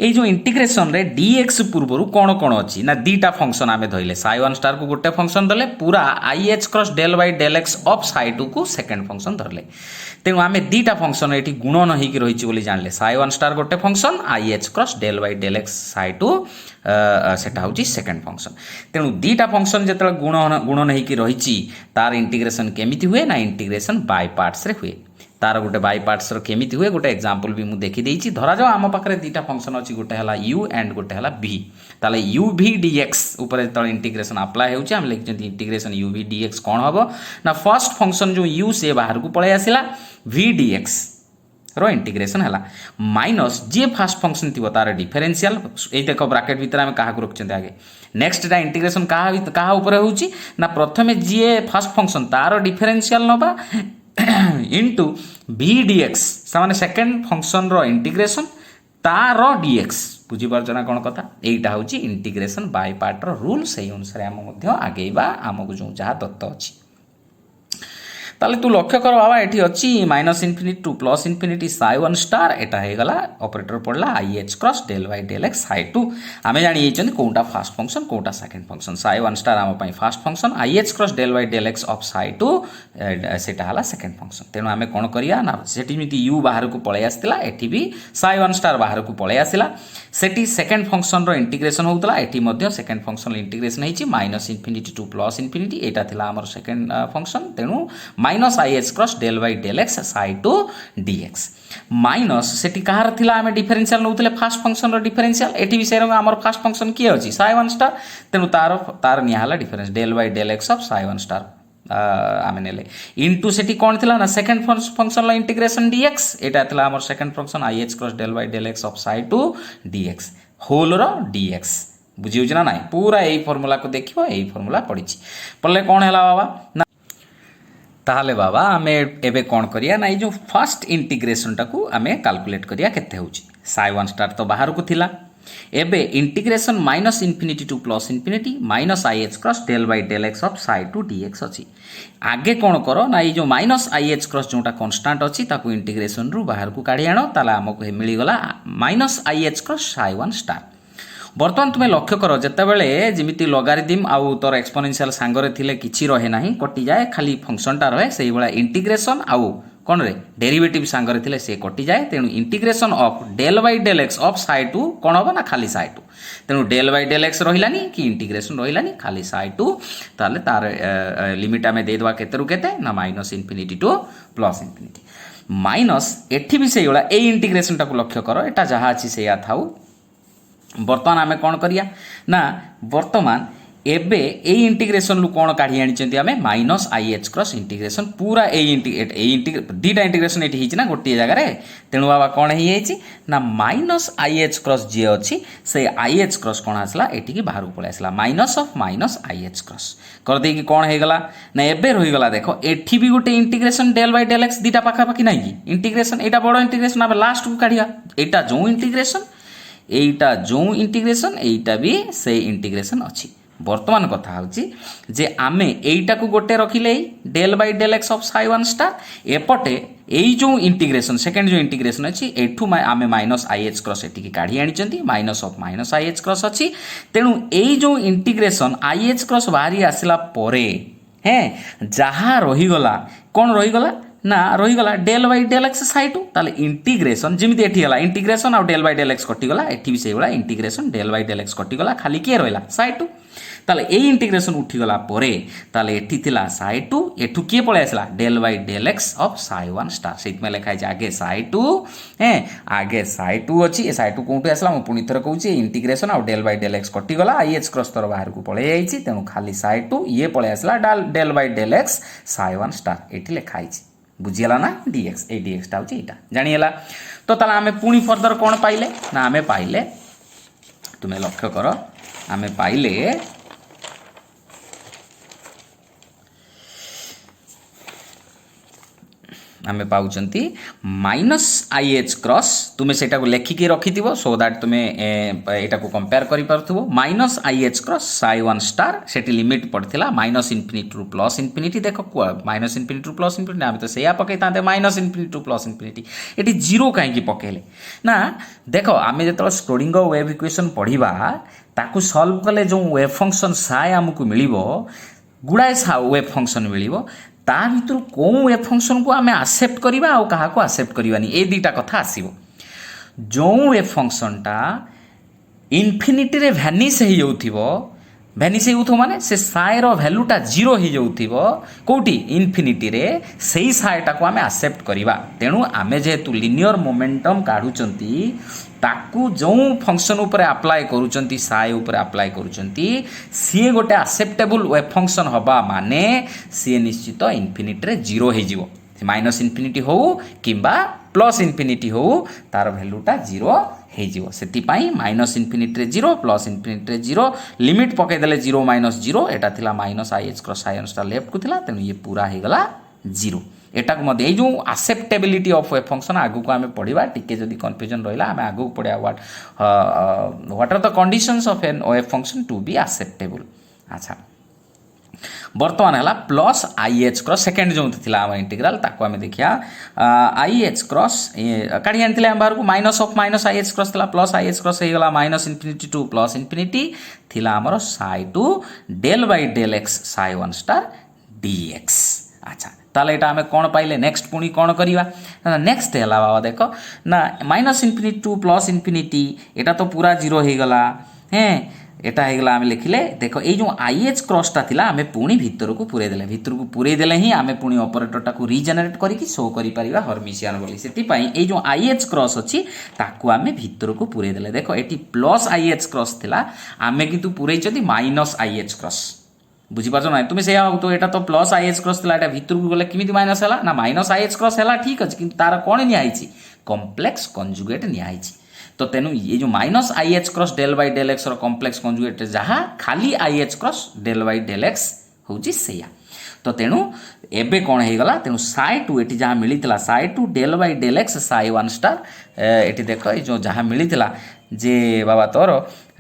ये जो इंटीग्रेशन रे dx पूर्व कौन कौन अच्छी ना दीटा फंक्शन आमे धइले साई 1 स्टार को गोटे फंक्शन धरले पूरा I H cross del by del x of psi 2 को सेकंड फंक्शन धरले तेणु आमे दीटा फंक्शन एठी गुणन होइकी रहिछि बोली जानले साई 1 स्टार गोटे function I H cross del by del x psi 2 सेटा होची सेकंड फंक्शन तेणु दीटा फंक्शन जेतले गुणन होइकी रहिछि तार इंटीग्रेशन केमिति हुए ना इंटीग्रेशन बाय पार्ट्स रे हुए तार गोटे बाय पार्ट्स रो केमिति हुए गोटे एग्जांपल भी मु देखि देइछि धरा जाओ आम पाखरे दीटा फंक्शन अछि गोटे हला u एंड गोटे हला v ताले uv dx ऊपर त इंटीग्रेशन अप्लाई होछि हम लिखि इंटीग्रेशन uv dx कोन हबो ना फर्स्ट फंक्शन जो u से बाहर को पळे आसिला v dx रो इंटीग्रेशन हला माइनस जे फर्स्ट फंक्शन थिबो तार डिफरेंशियल ए देखो ब्रैकेट भीतर हम काहा को रखछन आगे नेक्स्ट टा इंटीग्रेशन काहा ऊपर होछि ना प्रथमे जे फर्स्ट फंक्शन तार डिफरेंशियल नबा इंटू भी dx सामाने सेकंड फंक्शन रो इंटीग्रेशन तार dx बुझीपार ना कौन कथा यहीटा हूँ इंटीग्रेशन बाय पार्ट रो रूल से अनुसार आम आगेबा आमको जो जहाँ दत्त अच्छी ताले तू लक्ष्य कर बाबा एठी अच्छी minus infinity to plus infinity psi 1 star एटा हे गला ऑपरेटर पड़ला i H cross del by del x psi 2 आमे जानि एचन कोटा फर्स्ट फंक्शन कोटा सेकंड फंक्शन साई 1 स्टार आम पई first function I H cross del by del x of psi 2 सेटा हला सेकंड फंक्शन तेनु आमे कोन करिया ना सेठी मिति u बाहर को पळे आस्तिला एठी भी साई 1 स्टार बाहर को पळे आसिला सेठी सेकंड फंक्शन रो इंटीग्रेशन होतला एठी मध्ये सेकंड फंक्शन इंटीग्रेशन हेची minus infinity to plus infinity एटा थिला हमर सेकंड फंक्शन तेनु minus I H cross del by del x psi 2 dx minus सेठी कहार थिला आमे डिफरेंशियल नउतले फर्स्ट फंक्शन रो डिफरेंशियल एठी भी सेरंग हमर फर्स्ट फंक्शन की अछि साई 1 स्टार तेनु तार निया हला difference del by del x of psi 1 star आमे नेले इनटू सेठी कोन थिला ना सेकंड फंक्शन ला इंटीग्रेशन dx एटा थिला हमर second function I H cross del by del x of psi 2 dx whole रो dx बुझियो जना नाही पूरा एई फार्मूला को देखियो एई फार्मूला पडिछि पल्ले कोन हैला बाबा ना ताहले बाबा आमे एबे कोन करिया ना जो फर्स्ट इंटीग्रेशन टाकू आमे कैलकुलेट करिया केते होउची साई 1 स्टार तो बाहर को थिला एबे integration minus infinity to plus infinity minus I H cross del by del x of psi two D X अच्छी आगे कौन कर ना ये जो माइनस आई एच क्रॉस जोटा कन्स्टाट अच्छी ताकू इंटीग्रेशन रु बाहर को काढ़ी आण ताला आमको मिलगला minus I H cross psi one star बर्तमान तुम्हें लक्ष्य कर जितेबाला जमी लगारिदिम आउ तोर एक्सपोनेंशियल सांगरे थिले किछि रहे ना कटि जाए खाली फंक्शनटा रहे से इंटीग्रेशन आउ कौन रे डेरिवेटिव सांगरे थिले से कटि जाए तेणु integration of del by del x of psi two कौन हम ना खाली साई टू तेणु डेल बाई डेल एक्स रहिलानी कि इंटीग्रेशन रहिलानी खाली साई टू ताले तार लिमिट आमे दे देबा केते रु केते ना minus infinity to plus infinity minus एठी भी सेही ए इंटीग्रेशन टाको लक्ष्य कर एटा जहा अछि सेया थाउ बर्तमान आमे कौन करिया ना बर्तमान एबे ए इंटीग्रेशन लु कौन काढ़ी आनी आमे minus I H cross integration पूरा दीटा इंटीग्रेशन ये होना गोटे जगार तेणु बाबा कौन हो ना माइनस आई एच क्रॉस जी अच्छी से आई एच क्रॉस कौन आसला ये बाहर को पलि आसला minus of minus I H cross करदे कि कौन होगला ना एबे रहीगला देख एठी भी गोटे integration del by del x दीटा पाखापाखि ना कि इंटीग्रेशन यहाँ बड़ इंटीग्रेशन आम लास्ट को काढ़िया यहाँ जो इंटीग्रेशन एटा जो इंटीग्रेशन एटा भी से इंटीग्रेशन अच्छी बर्तमान कथा होची जे आमे एटा को गोटे रखिले del by del x of psi one star एपटे एई जो इंटीग्रेशन सेकेंड जो इंटीग्रेशन अच्छी एठू आमे माइनस आई एच क्रॉस एटिकी काढ़ी आनी minus of minus I H cross अच्छी तेणु एई जो इंटीग्रेशन आई एच क्रॉस बाहरी आसला परे हैं जहाँ रहीगला कौन रहीगला ना रहीगला del by del x psi two ताले इंटीग्रेशन जमी एठी गला इंटीग्रेशन आ डेल बाई डेल एक्स कटिगला एठी भी सेही integration del by del x कटिगला खाली किए रहिला साई टू ताले ए इंटीग्रेशन उठीगला परे ताले एठी थिला साई टू एठू किए पळे आसला del by del x of psi one star set में लिखा है आगे साई टू हैं आगे साई टू अच्छी ए साई टू कोठी आसला मु पुनी थर कहूची इंटीग्रेशन आ डेल बाई डेल एक्स कटिगला आई एच क्रॉस तर बाहर को पळे जाईची तेणु खाली साई टू ये पळे आसला del by del x psi one star एठी लिखा है बुझीगला ना dx ए dx टा होची एटा जानिएला तो ताला आमे पुनी फर्दर कोन पाइले ना आमे पाइले तुमे लक्ष्य करो आमे पाइले आमे पाउचंती माइनस आई एच क्रॉस तुम्हें सेटा को लेखिकी रखिथिबो सो दैट तुम्हें एटा को कंपेयर करि पारथुबो minus I H cross psi one star सेटी लिमिट पड़थिला minus infinity to plus infinity देखो minus infinity to plus infinity आमे तो सेया पकई तांते minus infinity to plus infinity एटी जीरो काहे की पकेले ना देखो आमे जेतल स्क्रोडिंगर वेव इक्वेशन पढिबा ताकू सॉल्व कले जो वेव फंक्शन साई हमकु मिलिबो गुडाए वेव फंक्शन मिलिबो ता भितर कौन वेव फंक्शन को आमे एक्सेप्ट करिबा आ कहा को एक्सेप्ट करिबानी ए दीटा कथा आसीबो जो वेव फंक्शनटा इनफिनिटी रे वैनिश हो जाउथिबो वैनिश हो माने से साई रो वैल्यूटा जीरो हो जाउथिबो कोठी इनफिनिटी रे सेही साईटा को आमे एक्सेप्ट करिबा तेणु आमे जेहेतु लिनियर मोमेंटम काढुचंती ताकू जो फंक्शन ऊपर अप्लाई करूचंती साई ऊपर अप्लाई करूचंती सी गोटे एक्सेप्टेबल वेव फंक्शन हबा माने सी निश्चित इनफिनिटी रे जीरो हो जिवो माइनस इनफिनिटी हो किंबा प्लस इनफिनिटी हो तार वैल्यूटा जीरो हो जिवो सेति पई माइनस इनफिनिटी रे जीरो प्लस इनफिनिटी रे जीरो लिमिट पके देले जीरो माइनस जीरो एटा थिला minus I H cross Sai star left को थिला तेनु ये पूरा हो गला जीरो एटा को मध्य जो एक्सेप्टेबिलिटी ऑफ वेव फंक्शन आगु को आमे पढ़िबा टिके जदी कंफ्यूजन रहिला आमे आगु को पढ़िया what are the conditions of an wave function to be acceptable अच्छा बर्तमान है plus I H cross second जो थिला आम इंटीग्राल ताको आमे देखिया आई एच क्रॉस काढ़ी आनी बाहर को minus of minus I H cross थिला प्लस आई एच क्रॉस हो गला minus infinity to plus infinity थिला हमर psi two del by del x psi one star dx अच्छा ताले एटा हमें कौन पाइले नेक्स्ट पुणी कौन करिवा नेक्स्ट है बाबा देखो ना minus infinity to plus infinity एटा तो पूरा जीरो हो गला हैं एटा हो गला आमे लिखिले देखो ए जो आई एच क्रॉसटा थिला आमे पुणी भितर को पुरे देले ही आमे पुणी ऑपरेटरटा को रीजनरेट करिकि शो करि परिबा हर्मिशियन बोली सेति पई ए जो आई एच क्रॉस अछि ताकू आमे भितर को पुरे देले देखो eighty plus I H cross थिला आमे किंतु पुरै छथि माइनस आई एच क्रॉस बुझीपार ना तुम्हें से तो यहाँ तो प्लस आई एच क्रॉस था भितर को गले किमी माइनस है ना माइनस आई एच क्रॉस है ठीक अच्छे कि तार कौन निहाई कम्प्लेक्स कंजुगेट निहाई तो तेणु ये जो minus I H cross del by del X complex conjugate जहाँ खाली I H cross del by del X हूँ से तो तेणु एबे कौन हो गला तेणु साई टू ये जहाँ मिलता psi two del by del x psi one star ये देख ये जो जहाँ मिलता जे बाबा तोर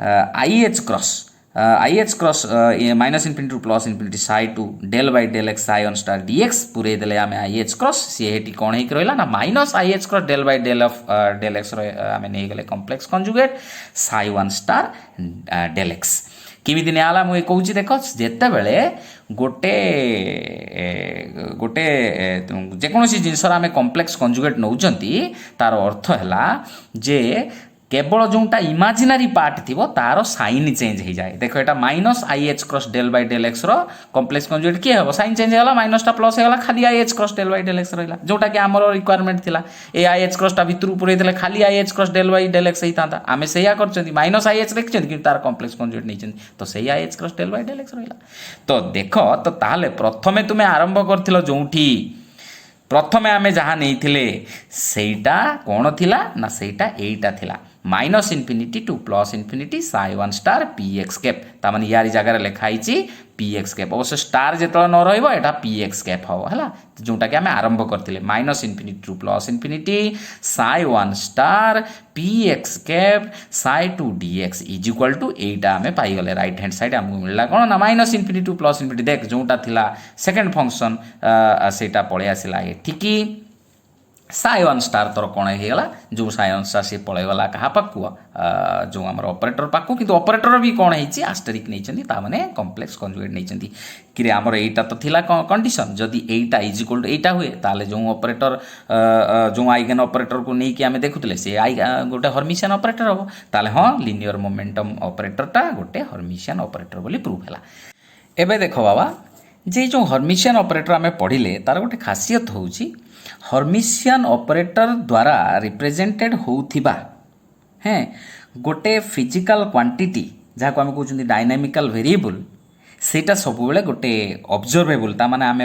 i h cross minus infinity to plus infinity psi two del by del x psi one star dx पूरे देले आमे आईएच क्रॉस सी हेटी कोन हेक रहला ना minus i h cross del by del of del x आमे नै गेले complex conjugate psi 1 star del x केमिति नियाला मु कहूची देखो जेते बेले गोटे गोटे जेकोसी जिनसर आमे कॉम्प्लेक्स कंजुगेट नौचंती तार अर्थ हैला जे केवल जोटा इमाजिनारी पार्ट थी तार साइन चेंज हो जाए देख यहाँ minus I H cross del by del X complex conjugate किए हम साइन चेंज होगा माइनसटा प्लस होगा खाली I H cross del by del X रहा जोटा कि आमर रिक्वायरमेंट था ए आई एच क्रॉसटा भितर पूरे खाली I H cross del by del X होता आम से कर माइनस आई एच लिखिं कि तार कॉम्प्लेक्स कंजुगेट नहीं तो सही I H cross del by del X रहा तो देख तो ताहले प्रथमे तुम्हें आरंभ कर जो प्रथमे आमे जहाँ नहीं सेटा कौन थिला ना सेटा एटा थिला minus infinity to plus infinity psi 1 star P x cap तामाने यारी जगह लिखाई पी एक्स कैप अवश्य स्टार जो न रहा पी एक्स कैप हम है जोटा कि आम आरंभ करते minus infinity to plus infinity psi 1 star P x cap psi 2 D x is equal to एटा आम पाईगले रईट हैंड साइड आमको मिलला कौन ना minus infinity to plus infinity देख जोटा थिला सेकेंड फंक्शन सेटा पलि आसला एठिकी साई 1 स्टार तोर कौन होगा जो साई 1 स्टार सी पलैगला क्या पाक जो आम ऑपरेटर पाक कि ऑपरेटर भी कौन है आस्टेरिक नहीं कॉम्प्लेक्स कंजुगेट नहीं कि आमर एटा तो थिला कंडीशन जदि एटा इज इक्वल टू एटा हुए ताले जो ऑपरेटर जो आइगन ऑपरेटर को नहीं कि आम देखुले से गोटे हर्मिशियन ऑपरेटर हम ताले हाँ लिनियर मोमेंटम ऑपरेटरटा गोटे हर्मिशियन ऑपरेटर बोली प्रूव है एबे देख बाबा जे जो हर्मिशियन ऑपरेटर आम पढ़िले तार गोटे खासियत होउची हर्मिशियन ऑपरेटर द्वारा रिप्रेजेंटेड होउथिबा हैं गोटे फिजिकल क्वांटिटी जहाँ को आम कहते डायनामिकल वेरिएबल सेटा सब बेले गोटे ऑब्जर्वेबल तामाने आमे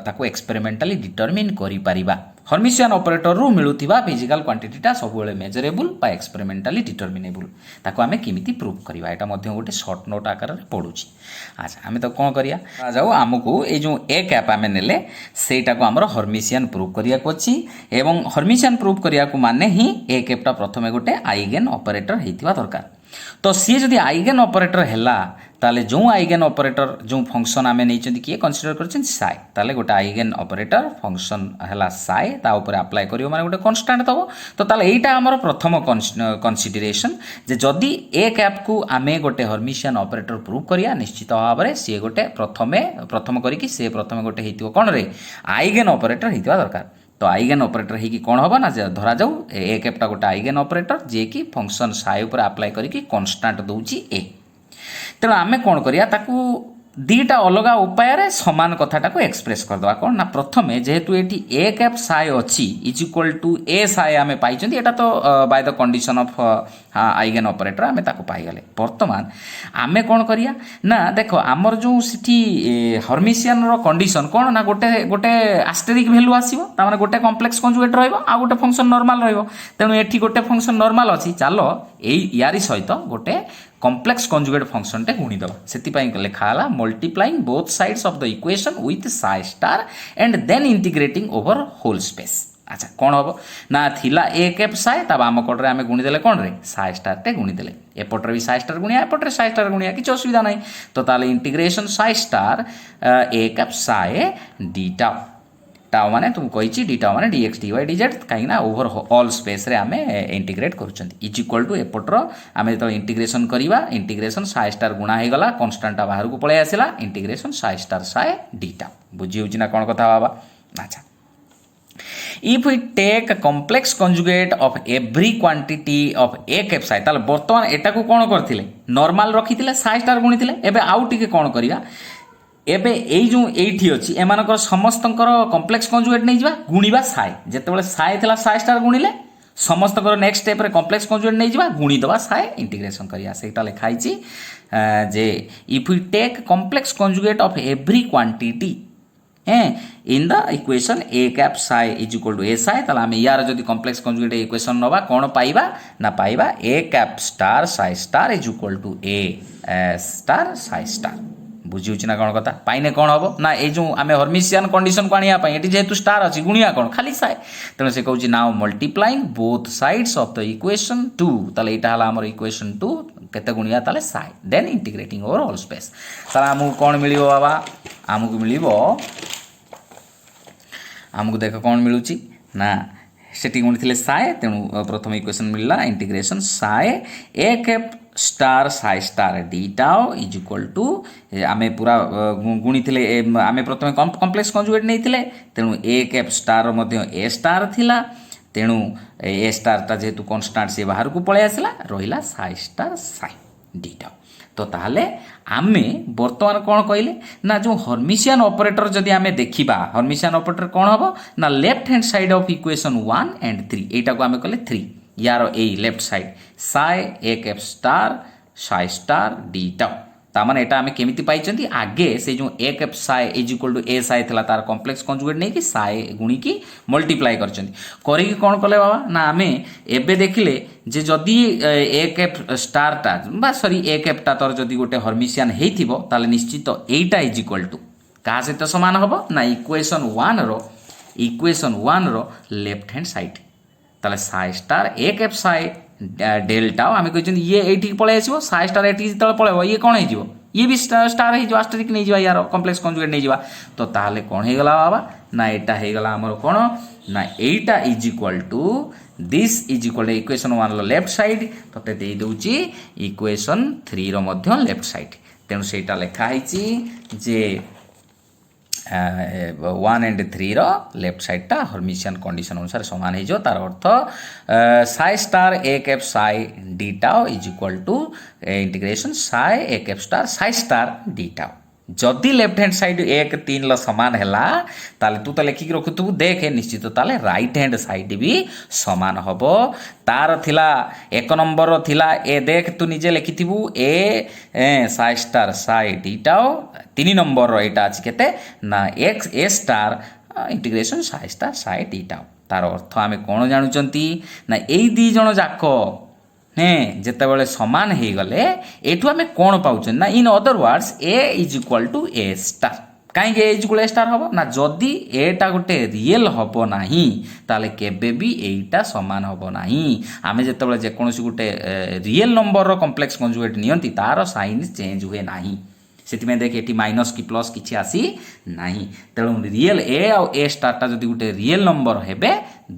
ताको एक्सपेरिमेंटाली डिटरमिन करि परिबा हर्मिशियन ऑपरेटर रु मिलुथिबा फिजिकल क्वांटिटीटा सब बेले मेजरेबल बा एक्सपेरिमेंटाली डिटरमिनेबल ताको आमे केमिति प्रूव करिबा एटा मध्ये गोटे शॉर्ट नोट आकार रे पढुची अच्छा आमे तो कोन करिया जाऊ हमकु ए जो ए कैप आमे नेले सेटा को हमर हर्मिशियन प्रूव करिया को अछि एवं हर्मिशियन प्रूव करिया को माने ही ए कैपटा प्रथमे गोटे आइगेन ऑपरेटर हेतिबा दरकार तो सी जदि आइगेन ऑपरेटर हैला ताले जो आइगेन ऑपरेटर जो फंक्शन आमे नहीं चंदी किए कंसीडर करछन साई ताले गोटे आइगेन ऑपरेटर फंक्शन हैला साई ता ऊपर अप्लाई करियो माने गोटे कांस्टेंट दबो तो ताले एटा हमर प्रथम कंसीडरेशन जे जदि ए कैप को आमे गोटे हर्मिशियन ऑपरेटर प्रूव करिया निश्चित भाव में सी गोटे प्रथम करिकि से प्रथम गोटे हेतिबो कोन रे आइगेन ऑपरेटर हेतिबा दरकार तो आइगेन ऑपरेटर ही कौन हम ना धरा जाऊ ए कैपटा गोटे आइगेन ऑपरेटर जे कि फंक्शन साई उपर अप्लाई करिकि कांस्टेंट दउची ए तेणु आमे कौन करिया ताकू दीटा अलग उपाय सामान कथाटा को एक्सप्रेस करदे कौन ना प्रथमे जेहेतु ये ए कैप साई अच्छी is equal to A Sai आम पाई एटा तो by the condition of eigen operator आम ताको पाईगले बर्तमान आमे कौन करिया ना देख आमर जो सिटी हर्मिशियन रो कंडीशन कौन ना गोटे गोटे आस्टेरिक वैल्यू आसीबो तामाने गोटे कॉम्प्लेक्स कंजुगेट रहइबो आ गोटे फंक्शन नॉर्मल रहइबो तेणु एठी गोटे फंक्शन नॉर्मल अछि चलो यारी सहित गोटे कॉम्प्लेक्स कंजुगेट फंक्शन टे गुणी दबा सेतिपाई लिखाला multiplying both sides of the equation with psi star and then integrating over whole space अच्छा कौन हम ना थिला ए कैप साई ता बाम कटरे आमे गुणी देले कोन रे साई स्टार टे गुणी देले एपटरे भी साई स्टार गुणिया एपटरे साई स्टार गुणिया किछ असुविधा नाही तो ताले integration psi star A cap psi d tau tau माने तुम कहिछि डी टाउ माने dx dy dz कहीं ना ओवर ऑल स्पेस रे आमे इंटीग्रेट करूछंती इज इक्वल टू एपटर आमे तो इंटीग्रेशन करिवा इंटीग्रेशन साई स्टार गुणा हे गला कांस्टेंटा बाहर को पळे आसिला integration psi star psi d tau बुझी होछि ना कोन कथा बाबा अच्छा if we take a complex conjugate of every quantity of a cap psi ताले वर्तमान एटा को कोन करथिले नॉर्मल रखिथिले साई स्टार गुणिथिले एबे आउ टिके कोन करिया एबे एई जो एठी अछि एमानकर समस्तंकर कॉम्प्लेक्स कंजुगेट नै जिबा गुणीबा साई जेतेबेले साई थिला साई स्टार गुणिले समस्तंकर नेक्स्ट स्टेप रे कॉम्प्लेक्स कंजुगेट नै जिबा गुणी दबा साई इंटीग्रेशन करिया सेटा लिखाइछि जे if we take complex conjugate of every quantity in the equation A cap psi is equal to A psi ताला आमे यार जदि कॉम्प्लेक्स कंजुगेट इक्वेशन नबा कोन पाइबा ना पाइबा A cap star psi star is equal to A star psi star बुझी ना कौन कथा पाइने कौन हम ना ये जो आम हर्मिशियन कंडीशन को आने ये जेहेतु स्टार अच्छी गुणिया कौन खाली साए तेणु से कौन now multiplying both sides of the equation 2 ताले एटा हला हमर इक्वेशन 2 केते गुणिया ताले साए then integrating over whole space ताला हमहु कौन मिलिबो बाबा हमकु मिलिबो हमकु देख कौन मिलुची ना सेटी गुणी थिले साए तेणु प्रथम इक्वेशन मिलला integration psi A cap star psi star d tau is equal to आमे पूरा गुणी थिले आमे प्रथम कॉम्प्लेक्स कंजुगेट नहीं थिले तेणु ए कैप स्टार मध्य ए स्टार थिला तेणु ए स्टार ता जेहेतु कांस्टेंट से बाहर को पळे आसला रहिला Sai star psi d tau तो ताहले आमे वर्तमान कौन कहले ना जो हर्मिशियन ऑपरेटर जदि आमे देखिबा हर्मिशियन ऑपरेटर कौन हबो ना left hand side of equation 1 and 3 एटा को आमे कहले 3 यार ए left side psi A cap star psi star d tau तामाने एटा आमे केमिति पाइचंती आगे से जो A cap psi is equal to A psi थला तार कॉम्प्लेक्स कंजुगेट नै कि साए गुणी की मल्टीप्लाई करचंती करी कि कोन कले बाबा ना आमे एबे देखिले जे जदि ए कैप स्टार ता बा सॉरी ए कैप ता तोर जदि गोटे हर्मिशियन हेइथिबो ताले निश्चित एटा इज इक्वल टू का सहित समान हबो ना इक्वेशन 1 रो लेफ्ट हैंड साइड ताले psi star A cap psi delta आम कहते ये ये पलि आसो साई स्टार ये जो पलैब ये कौन हो ये भी स्टार हो आस्टेरिक नहीं जा यार कॉम्प्लेक्स कंजुगेट नहीं जा तो ताहले कौन हो गला बाबा ना यहाँ होगला आमर कौन ना एटा is equal to this is equal to equation 1 left side तोते दे दूची इक्वेशन 3 रो मध्य लेफ्ट साइड तेणु सेटा लिखाई जे 1 एंड 3 रो लेफ्ट साइड टा हर्मिशियन कंडीशन अनुसार समान हो तार अर्थ psi star A cap psi d tau is equal to integration psi A cap star psi star d tau जदि लेफ्ट हैंड साइड 1 3 समान हैला ताले तू तो लेखिक रखुथु देखे निश्चित ताले राइट हैंड साइड भी समान हबो तार थिला 1 नंबर थिला ए देख तू निजे लिखिथिबु A psi star psi d tau 3 number रो एटा अछि केते ना x A star integration psi star psi d tau तार अर्थ आमे कोन जानुचंती ना एई दी जण जाको जिते बड़े समान हो गले एठू आम कौन पाँच ना in other words A is equal to A star कहीं A is equal A star हम ना जदि एटा गोटे रियल हम ना ताले केबे भी एटा समान हम ना आम जो जेकोसी गोटे रियल नंबर रो कॉम्प्लेक्स कंजुगेट नियंती तार साइन चेंज हुए ना से देख ये माइनस कि प्लस किसी आसी ना तेणु रियल ए आउ ए स्टारटा जब गोटे रियल नंबर हे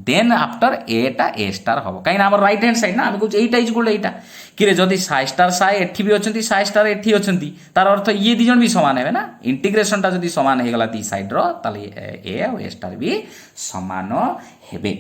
देन आफ्टर एटा ए स्टार हम कहीं आम राइट हैंड साइड ना आम कहे यहाँ इज गोटे यहाँ कि जदि साई स्टार साई एठी भी अच्छा साई स्टार एठी अच्छा तार अर्थ ये दिज भी सामान है ना इंटीग्रेशन टा जब सामान हो गला दी सैड ए आउ ए स्टार भी सामान हे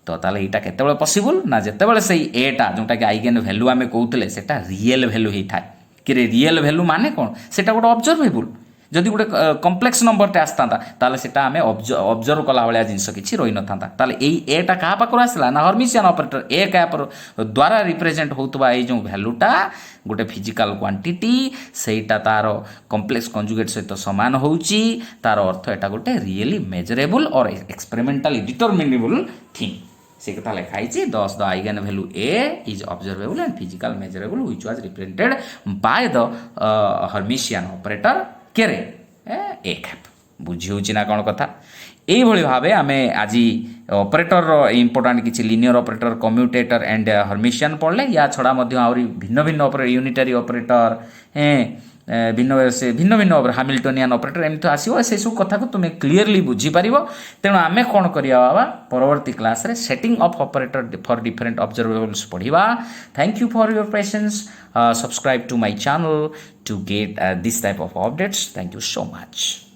तो ताले यहाँ केते पॉसिबल ना जिते से एटा जोटा कि आइगेन वैल्यू आम कहते से रियल वैल्यू होता है कि रियल वैल्यू माने कौन सेटा गोटे ऑब्जर्वेबल जदि गोटे कॉम्प्लेक्स नंबर आसता ताले सेटा आमे ऑब्जर्व कला भाया जिनस किसी रही न था ताले एटा क्या पाखर आसला ना हर्मिशियन ऑपरेटर ए कैप द्वारा रिप्रेजेंट होता ये जो वैल्यूटा गोटे फिजिकल क्वांटिटी सेटा तार कॉम्प्लेक्स कंजुगेट सहित सामान होउची तार अर्थ एटा गोटे रियली मेजरेबल और एक्सपेरिमेंटली डिटरमिनेबल थिंग से कथा लिखाई दस the eigen value A is observable and physical measurable which was represented by the Hermitian operator केरे ए कैप बुझी होची ना कौन कथा यही भाव आम आज ऑपरेटर इंपोर्टाट किसी linear operator commutator and Hermitian पढ़ले या छड़ा आहरी भिन्न भिन्न ऑपरेटर यूनिटरी ऑपरेटर भिन्न से भिन्न भिन्न हामिल्टोनियन ऑपरेटर एमती आसो से सब कथा को तुम्हें क्लीयरली बुझीपार तेणु आम कौन करिया बाबा परवर्ती क्लास रे setting of operator for different observables पढ़िबा thank you for your patience subscribe to my channel to get this type of updates. Thank you so much.